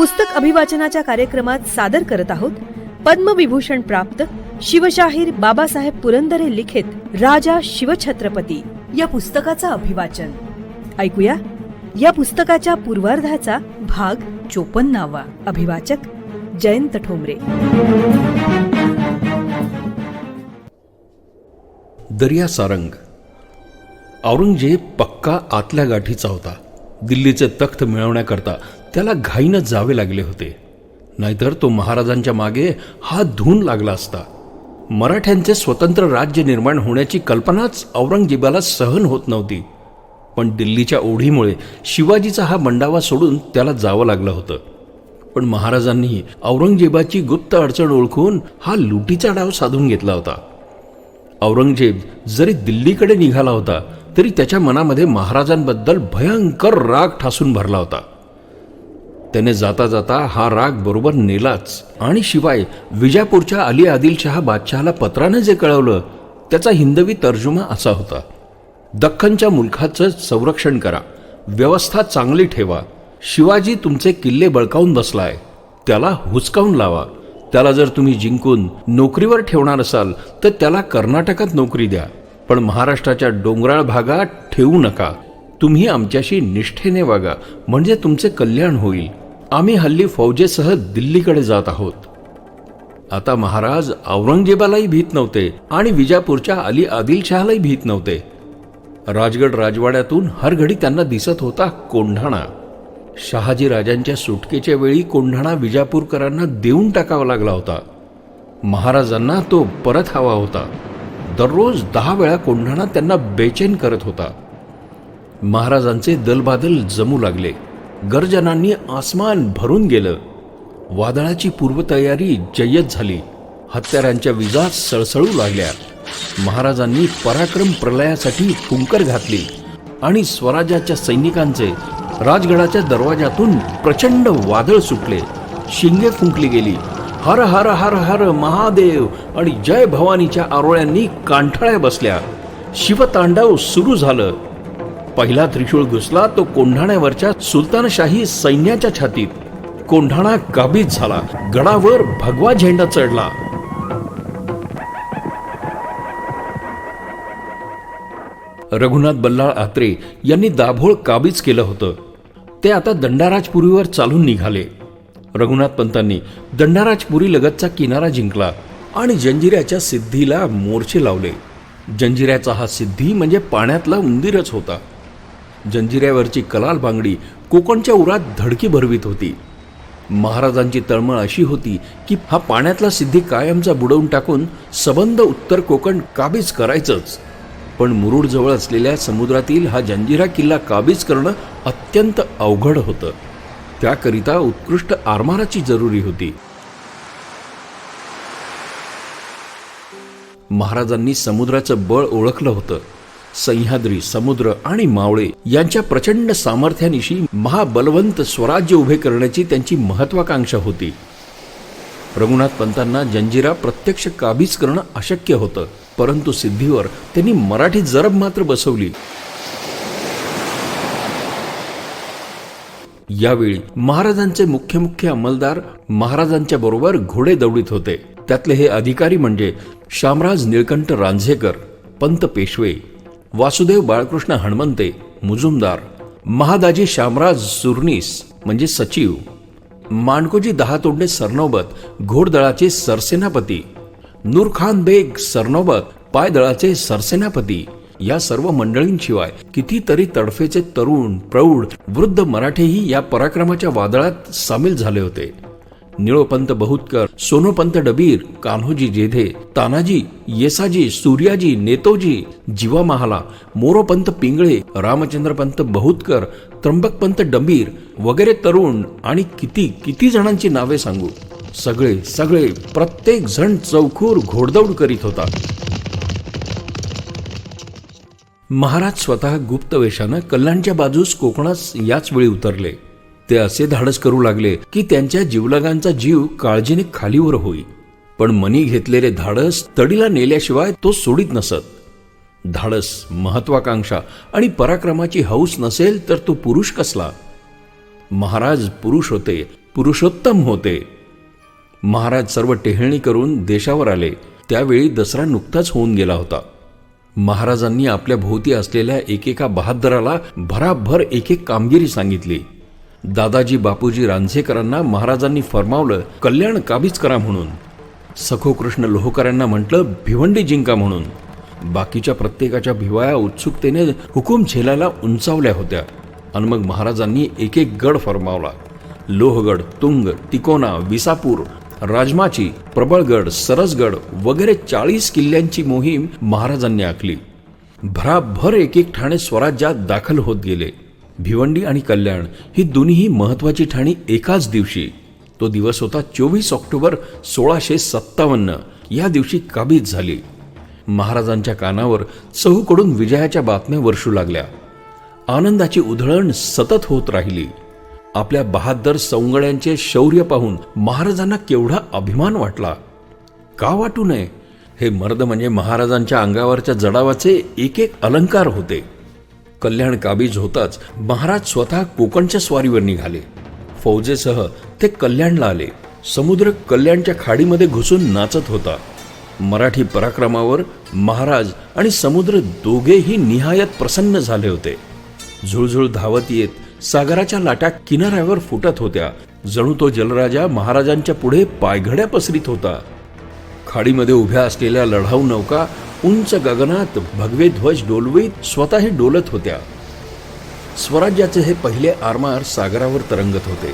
पुस्तक अभिवाचनाच्या कार्यक्रमात सादर करत आहोत पद्मविभूषण प्राप्त शिवशाहीर बाबासाहेब पुरंदरे लिखित राजा शिवछत्रपती या पुस्तकाचं अभिवाचन. ऐकूया या पुस्तकाच्या पूर्वार्धाचा भाग 54. अभिवाचक जयंत ठोंबरे. दर्या सारंग. औरंगजेब पक्का आतल्या गाठीचा होता. दिल्लीचे तख्त मिळवण्याकरता त्याला घाईनं जावे लागले होते, नाहीतर तो महाराजांच्या मागे हात धुवून लागला असता. मराठ्यांचे स्वतंत्र राज्य निर्माण होण्याची कल्पनाच औरंगजेबाला सहन होत नव्हती. पण दिल्लीच्या ओढीमुळे शिवाजीचा हा मंडावा सोडून त्याला जावं लागलं होतं. पण महाराजांनी औरंगजेबाची गुप्त अडचण ओळखून हा लुटीचा डाव साधून घेतला होता. औरंगजेब जरी दिल्लीकडे निघाला होता तरी त्याच्या मनामध्ये महाराजांबद्दल भयंकर राग ठासून भरला होता. त्याने जाता जाता हा राग बरोबर नेलाच. आणि शिवाय विजापूरच्या अली आदिलशहा बादशहाला पत्राने जे कळवलं त्याचा हिंदवी तर्जुमा असा होता: दख्खनच्या मुलखाचं संरक्षण करा, व्यवस्था चांगली ठेवा. शिवाजी तुमचे किल्ले बळकावून बसलाय, त्याला हुसकावून लावा. त्याला जर तुम्ही जिंकून नोकरीवर ठेवणार असाल तर त्याला कर्नाटकात नोकरी द्या, पण महाराष्ट्राच्या डोंगराळ भागात ठेवू नका. तुम्ही आमच्याशी निष्ठेने वागा, म्हणजे तुमचे कल्याण होईल. आम्ही हल्ली फौजेसह दिल्लीकडे जात आहोत. आता महाराज औरंगजेबालाही भीत नव्हते आणि विजापूरच्या अली आदिलशहालाही भीत नव्हते. राजगड राजवाड्यातून हर घडी त्यांना दिसत होता कोंढाणा. शहाजी राजांच्या सुटकेच्या वेळी कोंढाणा विजापूरकरांना देऊन टाकावा लागला होता. महाराजांना तो परत हवा होता. दररोज 10 वेळा कोंढाणा त्यांना बेचैन करत होता. महाराजांचे दलबादल जमू लागले. गर्जनांनी आसमान भरून गेलं. वादळाची पूर्वतयारी जय्यत झाली. हत्यारांच्या विजा सळसळू लागल्या. महाराजांनी पराक्रम प्रलयासाठी फुंकर घातली आणि स्वराज्याच्या सैनिकांचे राजगडाच्या दरवाजातून प्रचंड वादळ सुटले. शिंगे फुंकली गेली. हर हर हर हर महादेव आणि जय भवानीच्या आरोळ्यांनी कांठळ्या बसल्या. शिवतांडव सुरू झालं. पहिला त्रिशूळ घुसला तो कोंढाण्यावरच्या सुलतानशाही सैन्याच्या छातीत. कोंढाणा काबीज झाला. गडावर भगवा झेंडा चढला. रघुनाथ बल्लाळ आत्रे यांनी दाभोळ काबीज केलं होतं. ते आता दंडाराजपुरीवर चालून निघाले. रघुनाथ पंतांनी दंडाराजपुरी लगतचा किनारा जिंकला आणि जंजिऱ्याच्या सिद्धीला मोर्चे लावले. जंजिऱ्याचा हा सिद्धी म्हणजे पाण्यातला उंदीरच होता. जंजिऱ्यावरची कलाल बांगडी कोकणच्या उरात धडकी भरवीत होती. महाराजांची तळमळ अशी होती की हा पाण्यातला सिद्धी कायमचा बुडवून टाकून सबंध उत्तर कोकण काबीज करायचंच. पण मुरुड जवळ असलेल्या समुद्रातील हा जंजिरा किल्ला काबीज करणं अत्यंत अवघड होतं. त्याकरिता उत्कृष्ट आरमाराची जरुरी होती. महाराजांनी समुद्राचं बळ ओळखलं होतं. सह्याद्री, समुद्र आणि मावळे यांच्या प्रचंड सामर्थ्यानिशी महाबलवंत स्वराज्य उभे करण्याची त्यांची महत्वाकांक्षा होती. रघुनाथ पंतांना जंजिरा प्रत्यक्ष काबीज करणं अशक्य होतं, परंतु सिद्धीवर त्यांनी मराठी जरब मात्र बसवली. यावेळी महाराजांचे मुख्य अंमलदार महाराजांच्या बरोबर घोडे दौडीत होते. त्यातले हे अधिकारी म्हणजे शामराज निळकंठ रांझेकर, पंत पेशवे, वासुदेव बाळकृष्ण हणमंते मुजुमदार, महादाजी शामराज सुरनीस म्हणजे सचिव, माणकोजी दहातोंडे सरनौबत घोडदळाचे सरसेनापती, नूरखान बेग सरनौबत पायदळाचे सरसेनापती. या सर्व मंडळींशिवाय कितीतरी तडफेचे तरुण, प्रौढ, वृद्ध मराठेही या पराक्रमाच्या वादळात सामील झाले होते. निळोपंत बहुतकर, सोनोपंत डबीर, कान्होजी जेधे, तानाजी, येसाजी, सूर्याजी, नेतोजी, जीवा महाला, मोरोपंत पिंगळे, रामचंद्रपंत बहुतकर, त्र्यंबकपंत डंबीर वगैरे तरुण आणि किती जणांची नावे सांगू. सगळे प्रत्येक जण चौखूर घोडदौड करीत होता. महाराज स्वतः गुप्त वेशानं कल्याणच्या बाजूस कोकणास याच वेळी उतरले. ते असे धाडस करू लागले की त्यांच्या जीवलगांचा जीव काळजीने खालीवर होई. पण मनी घेतलेले धाडस तडीला नेल्याशिवाय तो सोडित नसत. धाडस, महत्वाकांक्षा आणि पराक्रमाची हौस नसेल तर तो पुरुष कसला. महाराज पुरुष होते पुरुषोत्तम होते. महाराज सर्व टेहळणी करून देशावर आले. त्यावेळी दसरा नुकताच होऊन गेला होता. महाराजांनी आपल्या भोवती असलेल्या एकेका बहादराला भराभर एक एक कामगिरी सांगितली. दादाजी बापूजी रांझेकरांना महाराजांनी फरमावलं कल्याण काबीज करा म्हणून. सखो कृष्ण लोहकरांना म्हटलं भिवंडी जिंका म्हणून. बाकीच्या प्रत्येकाच्या भिवाया उत्सुकतेने हुकूम झेलायला उंचावल्या होत्या. आणि मग महाराजांनी एक एक गड फरमावला. लोहगड, तुंग, तिकोना, विसापूर, राजमाची, प्रबळगड, सरसगड वगैरे 40 किल्ल्यांची मोहीम महाराजांनी आखली. भराभर एक एक ठाणे स्वराज्यात दाखल होत गेले. भिवंडी आणि कल्याण ही दोन्ही महत्वाची ठाणी एकाच दिवशी. तो दिवस होता 24 ऑक्टोबर 1657. या दिवशी काबीज झाली. महाराजांच्या कानावर चहूकडून विजयाच्या बातम्या वर्षू लागल्या. आनंदाची उधळण सतत होत राहिली. आपल्या बहादर सौंगड्यांचे शौर्य पाहून महाराजांना केवढा अभिमान वाटला. का वाटू नये. हे मर्द म्हणजे महाराजांच्या अंगावरच्या जडावाचे एक एक अलंकार होते. कल्याण काबीज होताच महाराज स्वतः कोकणच्या स्वारीवर निघाले. फौजेसह ते कल्याणला आले. समुद्र कल्याणच्या खाडीमध्ये घुसून नाचत होता. मराठी पराक्रमावर महाराज आणि समुद्र दोघेही निहायत प्रसन्न झाले होते. झुळझुळ धावत येत सागराच्या लाटा किनाऱ्यावर फुटत होत्या. जणू तो जलराजा महाराजांच्या पुढे पायघड्या पसरीत होता. खाडीमध्ये उभ्या असलेल्या लढाऊ नौका उंच गगनात भगवे ध्वज डोलवीत स्वतःही डोलत होत्या. स्वराज्याचे हे पहिले आरमार सागरावर तरंगत होते.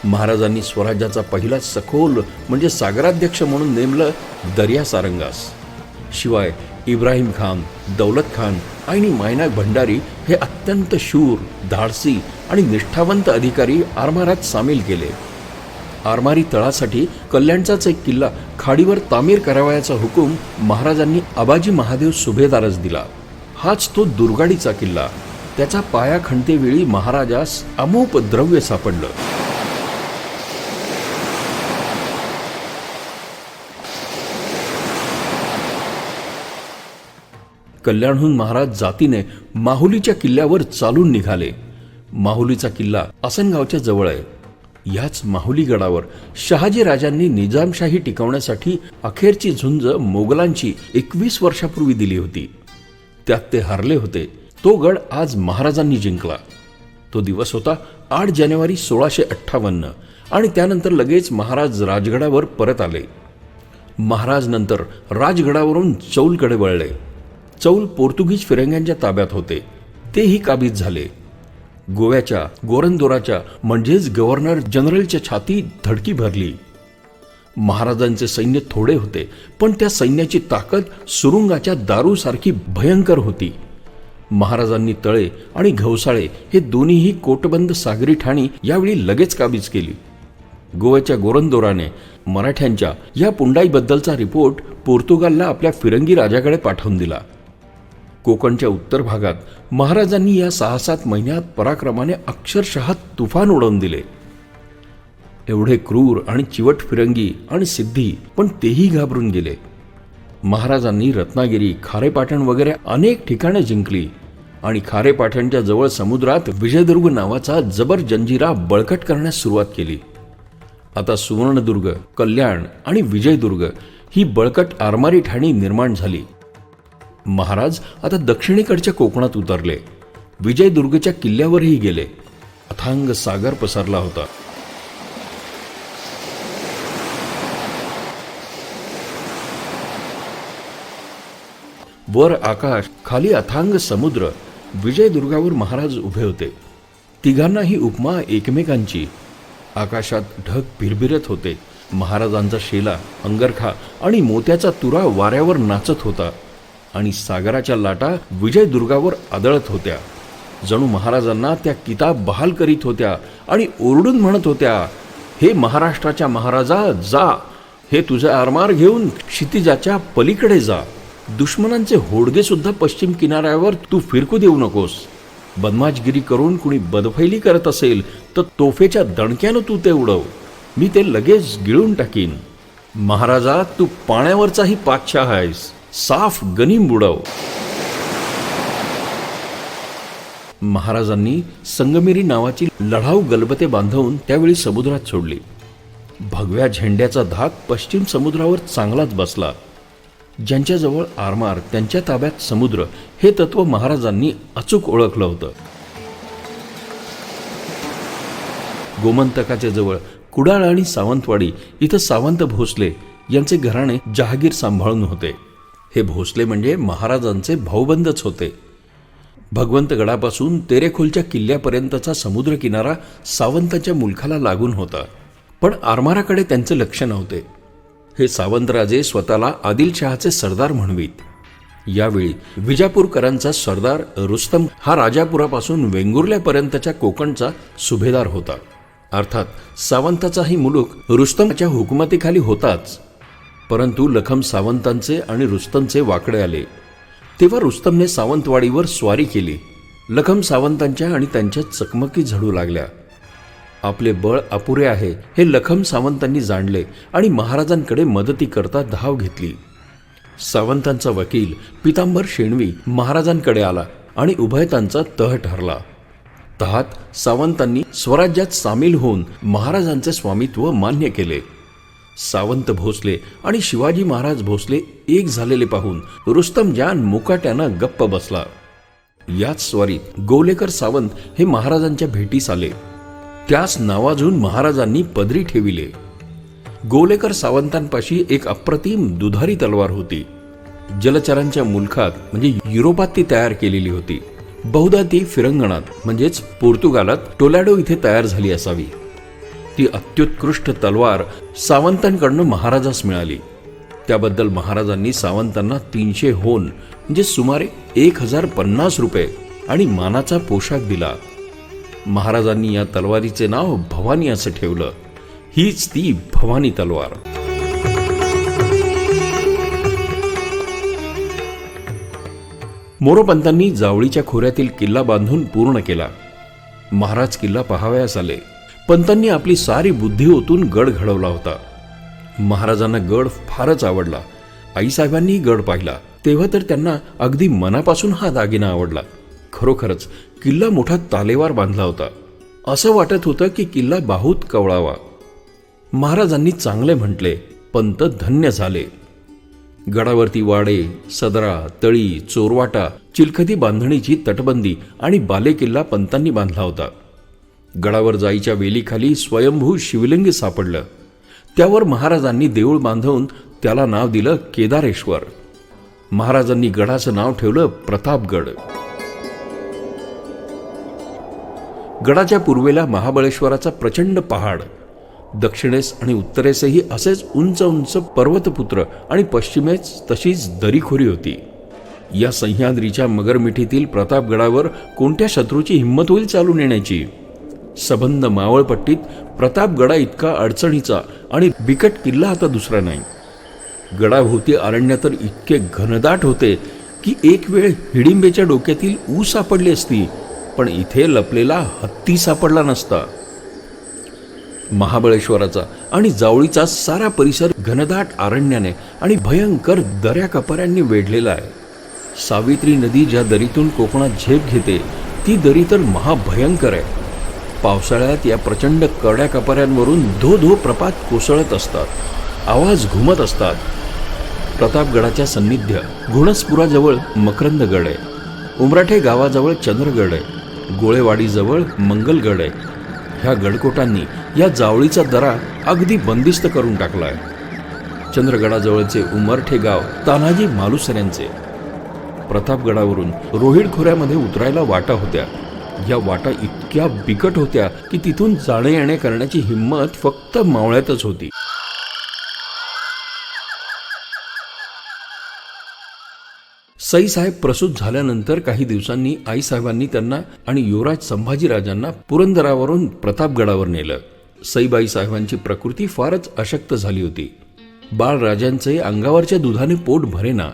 महाराजांनी स्वराज्याचा पहिला सखोल म्हणजे सागराध्यक्ष म्हणून नेमलं दर्या सारंगास. शिवाय इब्राहिम खान, दौलत खान आणि मायनाक भंडारी हे अत्यंत शूर, धाडसी आणि निष्ठावंत अधिकारी आरमारात सामील केले. आरमारी तळासाठी कल्याणचाच एक किल्ला खाडीवर तामीर करावयाचा हुकूम महाराजांनी आबाजी महादेव सुभेदारच दिला. हाच तो दुर्गाडीचा किल्ला. त्याचा पाया खणतेवेळी महाराजास अमोप द्रव्य सापडलं. कल्याणहून महाराज जातीने माहुलीच्या किल्ल्यावर चालून निघाले. माहुलीचा किल्ला आसनगावच्या जवळ आहे. याच माहुली गडावर शहाजी राजांनी निजामशाही टिकवण्यासाठी अखेरची झुंज मोगलांची 21 वर्षापूर्वी दिली होती. त्यात ते हारले होते. तो गड आज महाराजांनी जिंकला. तो दिवस होता 8 जानेवारी 1658 आणि त्यानंतर लगेच महाराज राजगडावर परत आले. महाराज नंतर राजगडावरून चौलकडे वळले. चौल पोर्तुगीज फिरंग्यांच्या ताब्यात होते. तेही काबीज झाले. गोव्याच्या गोरंदोराच्या म्हणजेच गव्हर्नर जनरलच्या छातीत धडकी भरली. महाराजांचे सैन्य थोडे होते, पण त्या सैन्याची ताकद सुरुंगाच्या दारूसारखी भयंकर होती. महाराजांनी तळे आणि घौसाळे हे दोन्हीही कोटबंद सागरी ठाणी यावेळी लगेच काबीज केली. गोव्याच्या गोरंदोराने मराठ्यांच्या या पुंडाईबद्दलचा रिपोर्ट पोर्तुगालला आपल्या फिरंगी राजाकडे पाठवून दिला. कोकणच्या उत्तर भागात महाराजांनी या 6-7 महिन्यात पराक्रमाने अक्षरशः तुफान उडवून दिले. एवढे क्रूर आणि चिवट फिरंगी आणि सिद्धी, पण तेही घाबरून गेले. महाराजांनी रत्नागिरी, खारेपाटण वगैरे अनेक ठिकाणे जिंकली आणि खारेपाटणच्या जवळ समुद्रात विजयदुर्ग नावाचा जबर जंजिरा बळकट करण्यास सुरुवात केली. आता सुवर्णदुर्ग, कल्याण आणि विजयदुर्ग ही बळकट आरमारी ठाणी निर्माण झाली. महाराज आता दक्षिणेकडच्या कोकणात उतरले. विजयदुर्गच्या किल्ल्यावरही गेले. अथांग सागर पसरला होता. वर आकाश, खाली अथांग समुद्र. विजयदुर्गावर महाराज उभे होते. तिघांनाही उपमा एकमेकांची. आकाशात ढग भिरभिरत होते. महाराजांचा शेला, अंगरखा आणि मोत्याचा तुरा वाऱ्यावर नाचत होता आणि सागराच्या लाटा विजयदुर्गावर आदळत होत्या. जणू महाराजांना त्या किताब बहाल करीत होत्या आणि ओरडून म्हणत होत्या, हे महाराष्ट्राच्या महाराजा जा. हे तुझे आरमार घेऊन क्षितिजाच्या पलीकडे जा. दुश्मनांचे होडगे सुद्धा पश्चिम किनाऱ्यावर तू फिरकू देऊ नकोस. बदमाशगिरी करून कुणी बदफैली करत असेल तर तोफेच्या दणक्यानं तू ते उडव. मी ते लगेच गिळून टाकीन. महाराजा, तू पाण्यावरचाही पातशाह आहेस. साफ गनीम बुडव. महाराजांनी संगमेरी नावाची लढाऊ गलबते बांधवून त्यावेळी समुद्रात सोडली. भगव्या झेंड्याचा धाक पश्चिम समुद्रावर चांगलाच बसला. ज्यांच्याजवळ आरमार त्यांच्या ताब्यात समुद्र हे तत्व महाराजांनी अचूक ओळखलं होतं. गोमंतकाच्या जवळ कुडाळ आणि सावंतवाडी इथं सावंत भोसले यांचे घराणे जहागीर सांभाळून होते. हे भोसले म्हणजे महाराजांचे भाऊबंदच होते. भगवंतगडापासून तेरेखोलच्या किल्ल्यापर्यंतचा समुद्र किनारा सावंतांच्या मुलखाला लागून होता. पण आरमाराकडे त्यांचे लक्ष नव्हते. हे सावंतराजे स्वतःला आदिलशहाचे सरदार म्हणवीत. यावेळी विजापूरकरांचा सरदार रुस्तम हा राजापुरापासून वेंगुर्ल्यापर्यंतच्या कोकणचा सुभेदार होता. अर्थात सावंताचाही मुलूक रुस्तमच्या हुकुमतीखाली होताच. परंतु लखम सावंतांचे आणि रुस्तमचे वाकडे आले तेव्हा रुस्तमने सावंतवाडीवर स्वारी केली. लखम सावंतांच्या आणि त्यांच्या चकमकी झडू लागल्या. आपले बळ अपुरे आहे हे लखम सावंतांनी जाणले आणि महाराजांकडे मदतीकरता धाव घेतली. सावंतांचा वकील पितांबर शेणवी महाराजांकडे आला आणि उभयतांचा तह ठरला. तहात सावंतांनी स्वराज्यात सामील होऊन महाराजांचे स्वामित्व मान्य केले. सावंत भोसले आणि शिवाजी महाराज भोसले एक झालेले पाहून रुस्तम जान मुकाट्यानं गप्प बसला. याच स्वारीत गोलेकर सावंत हे महाराजांच्या भेटीस आले. त्यास नावाजून महाराजांनी पदरी ठेविले. गोलेकर सावंतांपाशी एक अप्रतिम दुधारी तलवार होती. जलचरांच्या मुलखात म्हणजे युरोपात ती तयार केलेली होती. बहुधा ती फिरंगणात म्हणजेच पोर्तुगालात टोलॅडो इथे तयार झाली असावी. ती अत्युत्कृष्ट तलवार सावंतांकडनं महाराजास मिळाली. त्याबद्दल महाराजांनी सावंतांना 300 होन म्हणजे सुमारे 1050 रुपये आणि मानाचा पोशाख दिला. महाराजांनी या तलवारीचे नाव भवानी असं ठेवलं. हीच ती भवानी तलवार. मोरोपंतांनी जावळीच्या खोऱ्यातील किल्ला बांधून पूर्ण केला. महाराज किल्ला पाहावयास आले. पंतांनी आपली सारी बुद्धी ओतून गड घडवला होता. महाराजांना गड फारच आवडला. आईसाहेबांनी गड पाहिला तेव्हा तर त्यांना अगदी मनापासून हा दागिना आवडला. खरोखरच किल्ला मोठा तालेवार बांधला होता. असं वाटत होतं की किल्ला बाहूत कवळावा. महाराजांनी चांगले म्हटले. पंत धन्य झाले. गडावरती वाडे, सदरा, तळी, चोरवाटा, चिलखती बांधणीची तटबंदी आणि बालेकिल्ला पंतांनी बांधला होता. गडावर जाईच्या वेलीखाली स्वयंभू शिवलिंग सापडलं. त्यावर महाराजांनी देऊळ बांधवून त्याला नाव दिलं केदारेश्वर. महाराजांनी गडाचं नाव ठेवलं प्रतापगड. गडाच्या पूर्वेला महाबळेश्वराचा प्रचंड पहाड, दक्षिणेस आणि उत्तरेसही असेच उंच उंच पर्वतपुत्र आणि पश्चिमेस तशीच दरीखोरी होती. या सह्याद्रीच्या मगरमिठीतील प्रतापगडावर कोणत्या शत्रूची हिंमत होईल चालून येण्याची? सबंध मावळपट्टीत प्रतापगडा इतका अडचणीचा आणि बिकट किल्ला आता दुसरा नाही. गडाभोवती अरण्य तर इतके घनदाट होते की एक वेळ हिडिंबेच्या डोक्यातील ऊस सापडली असती, पण इथे लपलेला हत्ती सापडला नसता. महाबळेश्वराचा आणि जावळीचा सारा परिसर घनदाट अरण्याने आणि भयंकर दऱ्या कपाऱ्यांनी वेढलेला आहे. सावित्री नदी ज्या दरीतून कोकणात झेप घेते ती दरी तर महाभयंकर आहे. पावसाळ्यात या प्रचंड करड्या कपाऱ्यांवरून धो धो प्रपात कोसळत असतात. आवाज घुमत असतात. प्रतापगडाच्या सन्निध्य घुणसपुराजवळ मकरंदगड आहे. उमराठे गावाजवळ चंद्रगड आहे. गोळेवाडीजवळ मंगलगड आहे. ह्या गडकोटांनी या जावळीचा दरा अगदी बंदिस्त करून टाकला आहे. चंद्रगडाजवळचे उमरठे गाव तानाजी मालुसऱ्यांचे. प्रतापगडावरून रोहिड खोऱ्यामध्ये उतरायला वाटा होत्या. या वाटा इतक्या बिकट होत्या की तिथून जाणे येणे करण्याची हिंमत फक्त मावळ्यातच होती. सईसाहेब प्रसूत झाल्यानंतर काही दिवसांनी आईसाहेबांनी त्यांना आणि युवराज संभाजीराजांना पुरंदरावरून प्रतापगडावर नेलं. सईबाई साहेबांची प्रकृती फारच अशक्त झाली होती. बाळराजांचे अंगावरच्या दुधाने पोट भरेना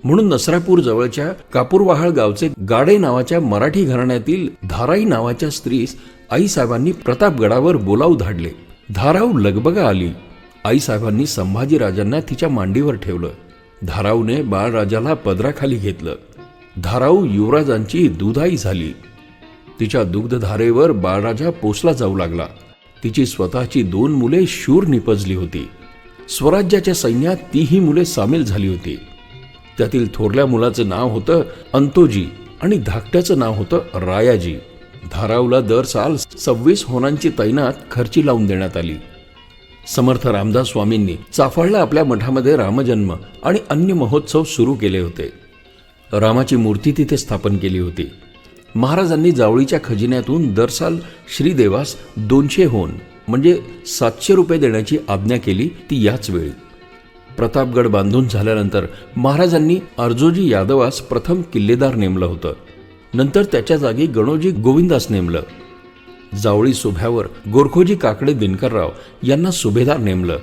म्हणून नसरापूर जवळच्या कापूरवाहाळ गावचे गाडे नावाच्या मराठी घराण्यातील धाराई नावाच्या स्त्रीस आईसाहेबांनी प्रतापगडावर बोलावू धाडले. धाराऊ लगबगा आली. आईसाहेबांनी संभाजीराजांना तिच्या मांडीवर ठेवलं. धाराऊने बाळराजाला पदराखाली घेतलं. धाराऊ युवराजांची दुधाई झाली. तिच्या दुग्धधारेवर बाळराजा पोसला जाऊ लागला. तिची स्वतःची 2 मुले शूर निपजली होती. स्वराज्याच्या सैन्यात तीही मुले सामील झाली होती. त्यातील थोरल्या मुलाचं नाव होतं अंतोजी आणि धाकट्याचं नाव होतं रायाजी. धारावला दर साल 26 होणांची तैनात खर्ची लावून देण्यात आली. समर्थ रामदास स्वामींनी चाफळला आपल्या मठामध्ये रामजन्म आणि अन्य महोत्सव सुरू केले होते. रामाची मूर्ती तिथे स्थापन केली होती. महाराजांनी जावळीच्या खजिन्यातून दर साल श्रीदेवास 200 होन म्हणजे 700 रुपये देण्याची आज्ञा केली. ती याच वेळी प्रतापगड बांधून झाल्यानंतर महाराजांनी अर्जोजी यादवास प्रथम किल्लेदार नेमलं होतं. नंतर त्याच्या जागी गणोजी गोविंदास नेमलं. जावळी सुभ्यावर गोरखोजी काकडे दिनकरराव यांना सुभेदार नेमलं.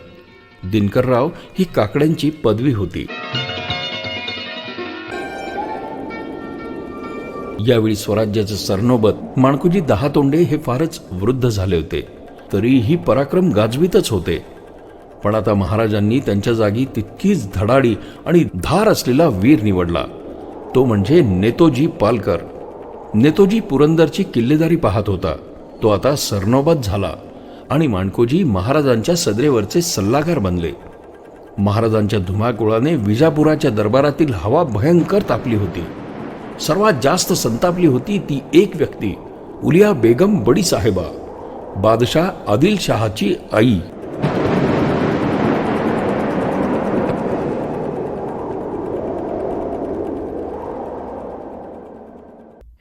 दिनकरराव ही काकड्यांची पदवी होती. यावेळी स्वराज्याचं सरनोबत माणकोजी 10 तोंडे हे फारच वृद्ध झाले होते. तरीही पराक्रम गाजवीतच होते. पण आता महाराजांनी त्यांच्या जागी तितकीच धडाडी आणि धार असलेला वीर निवडला. तो म्हणजे नेतोजी पालकर. नेतोजी पुरंदरची किल्लेदारी पाहत होता. तो आता सरनोबत झाला आणि माणकोजी महाराजांच्या सदरेवरचे सल्लागार बनले. महाराजांच्या धुमाकुळाने विजापुराच्या दरबारातील हवा भयंकर तापली होती. सर्वात जास्त संतापली होती ती एक व्यक्ती, उलिया बेगम बडी साहेबा, बादशाह आदिल शहाची आई.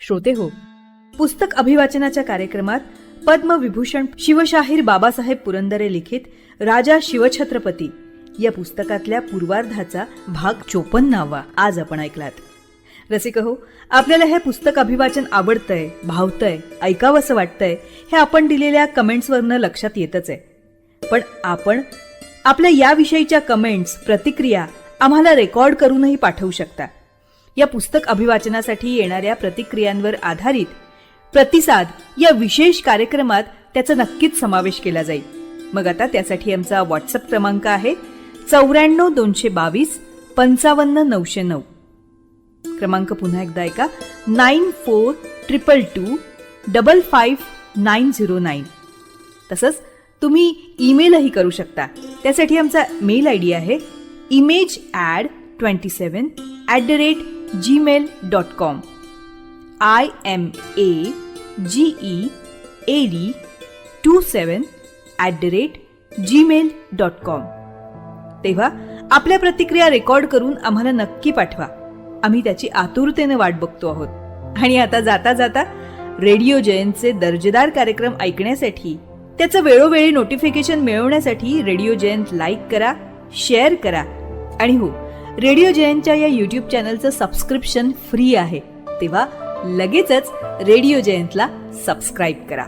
श्रोते हो, पुस्तक अभिवाचनाच्या कार्यक्रमात पद्मविभूषण शिवशाहीर बाबासाहेब पुरंदरे लिखित राजा शिवछत्रपती या पुस्तकातल्या पूर्वार्धाचा भाग 54 आज आपण ऐकलात. रसिक हो, आपल्याला हे पुस्तक अभिवाचन आवडतंय, भावतंय, ऐकावंसं वाटतंय हे आपण दिलेल्या कमेंट्सवरनं लक्षात येतच आहे. पण आपण आपल्या याविषयीच्या कमेंट्स, प्रतिक्रिया आम्हाला रेकॉर्ड करूनही पाठवू शकता. या पुस्तक अभिवाचनासाठी येणाऱ्या प्रतिक्रियांवर आधारित प्रतिसाद या विशेष कार्यक्रमात त्याचा नक्कीच समावेश केला जाईल. मग आता त्यासाठी आमचा व्हॉट्सअप क्रमांक आहे 94 222 55 909. क्रमांक पुन्हा एकदा ऐका, 9422 55909. तसंच तुम्ही ईमेलही करू शकता. त्यासाठी आमचा मेल आयडी आहे imagead27@gmail.com. IMAGEAD27@gmail.com. तेव्हा आपल्या प्रतिक्रिया रेकॉर्ड करून आम्हाला नक्की पाठवा. आम्ही त्याची आतुरतेने वाट बघतो आहोत. आणि आता जाता जाता रेडिओ जयंतचे दर्जेदार कार्यक्रम ऐकण्यासाठी, त्याचं वेळोवेळी नोटिफिकेशन मिळवण्यासाठी रेडिओ जयंत लाईक करा, शेअर करा. आणि हो, रेडिओ जयंतच्या या YouTube चॅनलचं सबस्क्रिप्शन फ्री आहे. तेव्हा लगेचच रेडिओ जयंतला सबस्क्राईब करा.